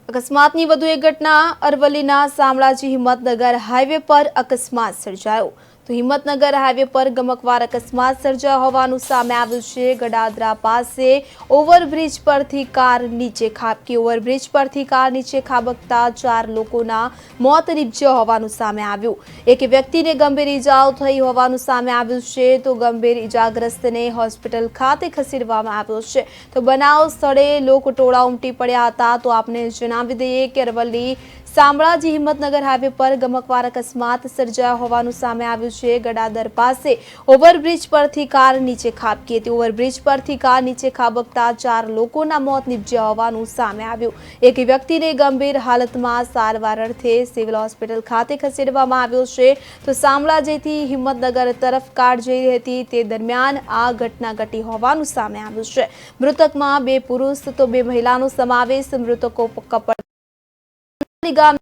અકસ્માતની વધુ એક ઘટના અરવલ્લીના શામળાજી હિંમતનગર હાઈવે પર અકસ્માત સર્જાયો તો હિંમતનગર હાઈવે પર ગમકવાર અકસ્માત સર્જાયો હોવાનું સામે આવ્યું છે। ગડાદરા પાસે ઓવરબ્રિજ પરથી કાર નીચે ખાબકી ઓવરબ્રિજ પરથી કાર નીચે ખાબકતા 4 લોકોના મોત નીપજ્યા હોવાનું સામે આવ્યું। એક વ્યક્તિને ગંભીર ઈજાઓ થઈ હોવાનું સામે આવ્યું છે તો ગંભીર ઈજાગ્રસ્તને હોસ્પિટલ ખાતે ખસેડવામાં આવ્યો છે। તો બનાવ સ્થળે લોકટોળા ઉમટી પડ્યા હતા। તો આપને જણાવી દઈએ કે અરવલ્લી શામળાજી હિંમતનગર હાઈવે પર ગમકવાર અકસ્માત સર્જાયો હોવાનું સામે આવ્યું છે। ગડાદર પાસે ઓવરબ્રિજ પરથી કાર નીચે ખાબકી હતી ઓવરબ્રિજ પરથી કાર નીચે ખાબકતા 4 લોકોના મોત નીપજ્યા હોવાનું સામે આવ્યું। એક વ્યક્તિને ગંભીર હાલતમાં સારવાર અર્થે સિવિલ હોસ્પિટલ ખાતે ખસેડવામાં આવ્યો છે। તો શામળાજીથી હિંમતનગર તરફ કાર જઈ રહી હતી તે દરમિયાન આ ઘટના ઘટી હોવાનું સામે આવ્યું છે। મૃતકમાં 2 પુરુષ તો 2 મહિલાનો સમાવેશ। મૃતકો કપડ ગામ